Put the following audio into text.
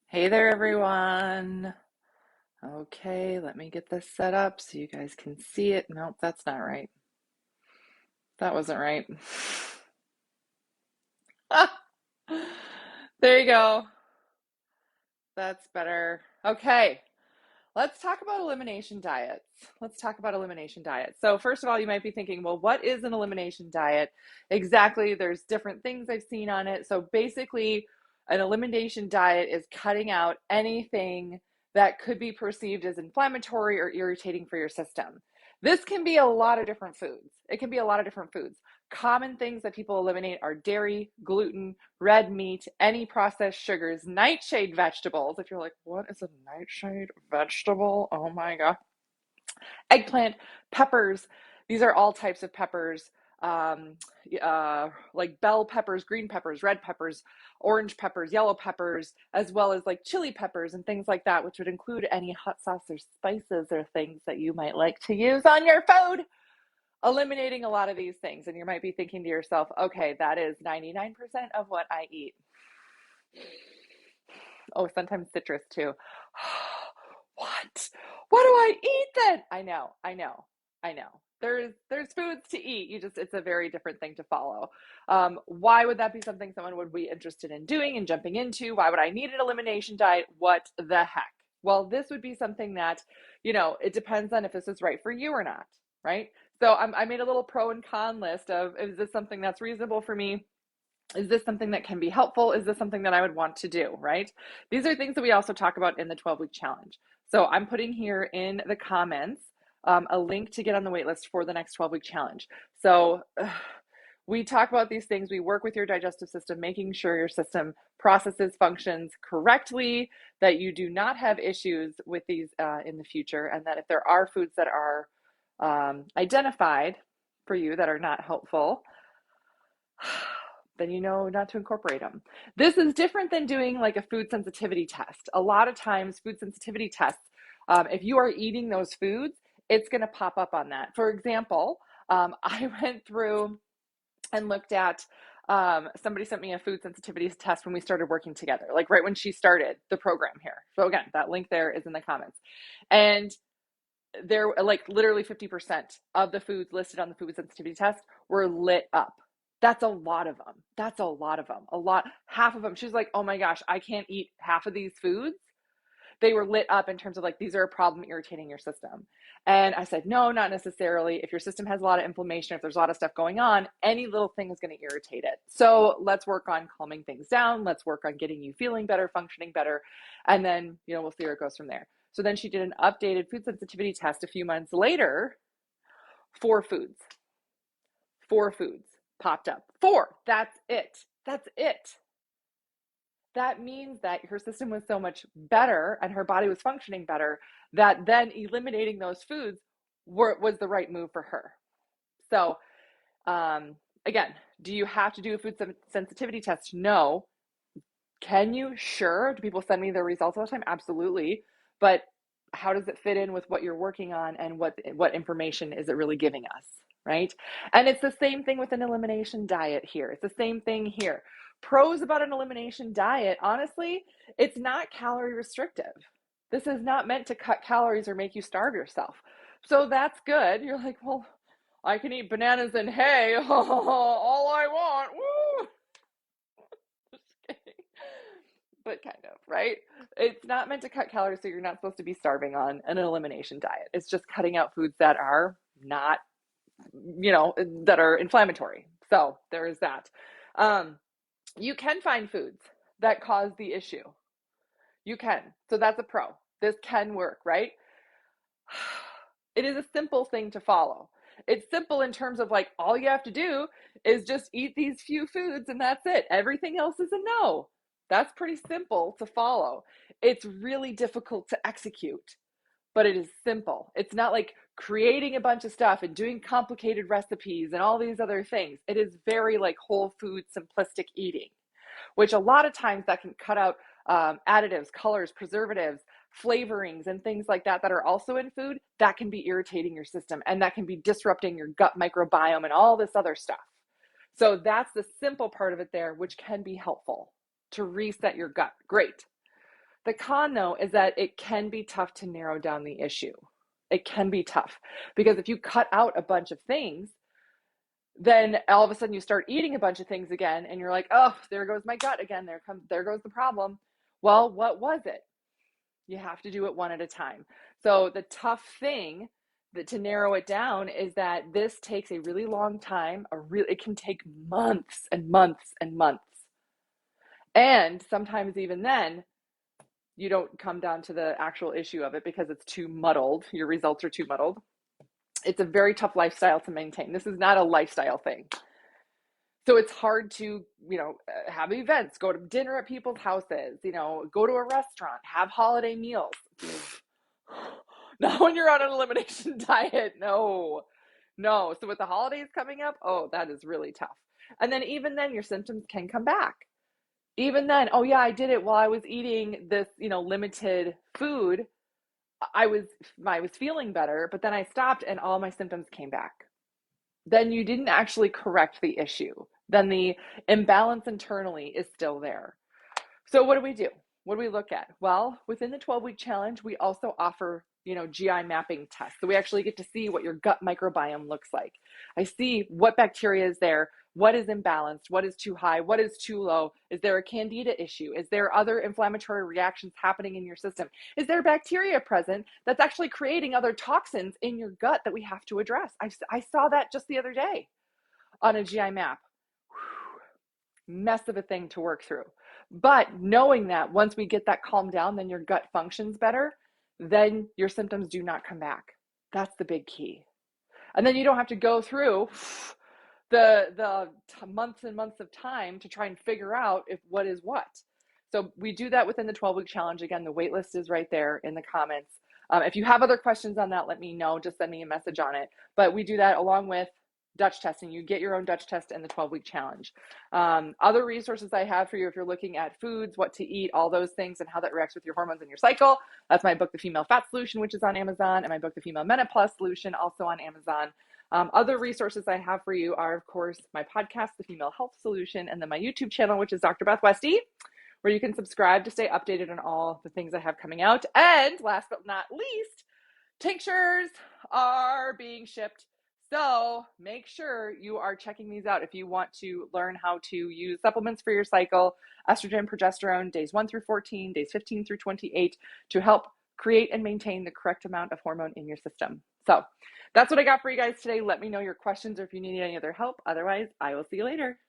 Hey there, everyone. Okay, let me get this set up so you guys can see it. Nope, that's not right. That wasn't right. There you go. That's better. Okay, let's talk about elimination diets. Let's talk about elimination diets. So, first of all, you might be thinking, well, what is an elimination diet? Exactly, there's different things I've seen on it. So, basically, an elimination diet is cutting out anything that could be perceived as inflammatory or irritating for your system. This can be a lot of different foods. It can be a lot of different foods. Common things that people eliminate are dairy, gluten, red meat, any processed sugars, nightshade vegetables. If you're like, what is a nightshade vegetable? Oh my God. Eggplant, peppers. These are all types of peppers, um, like bell peppers, green peppers, red peppers, orange peppers, yellow peppers, as well as like chili peppers and things like that, which would include any hot sauce or spices or things that you might like to use on your food. Eliminating a lot of these things. And you might be thinking to yourself, okay, that is 99% of what I eat. Oh, sometimes citrus too. What? What do I eat then? I know. There's foods to eat. You just it's a very different thing to follow. Why would that be something someone would be interested in doing and jumping into? Why would I need an elimination diet? What the heck? Well, this would be something that, it depends on if this is right for you or not, right? So I made a little pro and con list of, is this something that's reasonable for me? Is this something that can be helpful? Is this something that I would want to do, right? These are things that we also talk about in the 12-week challenge. So I'm putting here in the comments a link to get on the wait list for the next 12-week challenge. So we talk about these things. We work with your digestive system, making sure your system processes functions correctly, that you do not have issues with these in the future, and that if there are foods that are identified for you that are not helpful, then you know not to incorporate them. This is different than doing like a food sensitivity test. A lot of times, food sensitivity tests, if you are eating those foods, it's going to pop up on that. For example, I went through and looked at, somebody sent me a food sensitivity test when we started working together, like right when she started the program here. So again, that link there is in the comments. And there, like literally 50% of the foods listed on the food sensitivity test were lit up. That's a lot of them. That's a lot of them. A lot, half of them. She's like, oh my gosh, I can't eat half of these foods. They were lit up in terms of like, these are a problem irritating your system. And I said, no, not necessarily. If your system has a lot of inflammation, if there's a lot of stuff going on, any little thing is going to irritate it. So let's work on calming things down. Let's work on getting you feeling better, functioning better. And then, we'll see where it goes from there. So then she did an updated food sensitivity test a few months later. 4 foods. 4 foods popped up. 4. That's it. That's it. That means that her system was so much better and her body was functioning better that then eliminating those foods was the right move for her. So, again, do you have to do a food sensitivity test? No. Can you? Sure. Do people send me their results all the time? Absolutely. But how does it fit in with what you're working on, and what information is it really giving us, right? And it's the same thing with an elimination diet here. It's the same thing here. Pros about an elimination diet, honestly, it's not calorie restrictive. This is not meant to cut calories or make you starve yourself. So that's good. You're like, well, I can eat bananas and hay all I want. Woo! But kind of, right? It's not meant to cut calories, so you're not supposed to be starving on an elimination diet. It's just cutting out foods that are not, that are inflammatory. So there is that. You can find foods that cause the issue. You can. So that's a pro. This can work, right? It is a simple thing to follow. It's simple in terms of like, all you have to do is just eat these few foods and that's it. Everything else is a no. That's pretty simple to follow. It's really difficult to execute, but it is simple. It's not like creating a bunch of stuff and doing complicated recipes and all these other things. It is very like whole food, simplistic eating, which a lot of times that can cut out additives, colors, preservatives, flavorings, and things like that are also in food that can be irritating your system and that can be disrupting your gut microbiome and all this other stuff. So that's the simple part of it there, which can be helpful. to reset your gut. Great. The con, though, is that it can be tough to narrow down the issue. It can be tough because if you cut out a bunch of things, then all of a sudden you start eating a bunch of things again and you're like, oh, there goes my gut again. There goes the problem. Well, what was it? You have to do it one at a time. So the tough thing that to narrow it down is that this takes a really long time. It can take months and months and months. And sometimes even then, you don't come down to the actual issue of it because it's too muddled. Your results are too muddled. It's a very tough lifestyle to maintain. This is not a lifestyle thing. So it's hard to, have events, go to dinner at people's houses, go to a restaurant, have holiday meals. Not when you're on an elimination diet. No. So with the holidays coming up, oh, that is really tough. And then even then your symptoms can come back. Even then, oh yeah, I did it while I was eating this, limited food. I was feeling better, but then I stopped and all my symptoms came back. Then you didn't actually correct the issue. Then the imbalance internally is still there. So what do we do? What do we look at? Well, within the 12-week challenge, we also offer, GI mapping tests. So we actually get to see what your gut microbiome looks like. I see what bacteria is there, what is imbalanced, what is too high, what is too low. Is there a candida issue? Is there other inflammatory reactions happening in your system? Is there bacteria present that's actually creating other toxins in your gut that we have to address? I saw that just the other day on a GI map. Mess of a thing to work through. But knowing that once we get that calmed down, then your gut functions better, then your symptoms do not come back. That's the big key. And then you don't have to go through the months and months of time to try and figure out what is what. So we do that within the 12-week challenge. Again, the wait list is right there in the comments. If you have other questions on that, let me know. Just send me a message on it. But we do that along with Dutch testing. You get your own Dutch test in the 12-week challenge. Other resources I have for you if you're looking at foods, what to eat, all those things, and how that reacts with your hormones and your cycle. That's my book, The Female Fat Solution, which is on Amazon, and my book, The Female Menopause Solution, also on Amazon. Other resources I have for you are, of course, my podcast, The Female Health Solution, and then my YouTube channel, which is Dr. Beth Westie, where you can subscribe to stay updated on all the things I have coming out. And last but not least, tinctures are being shipped. So make sure you are checking these out if you want to learn how to use supplements for your cycle, estrogen, progesterone, days 1 through 14, days 15 through 28, to help create and maintain the correct amount of hormone in your system. So that's what I got for you guys today. Let me know your questions or if you need any other help. Otherwise, I will see you later.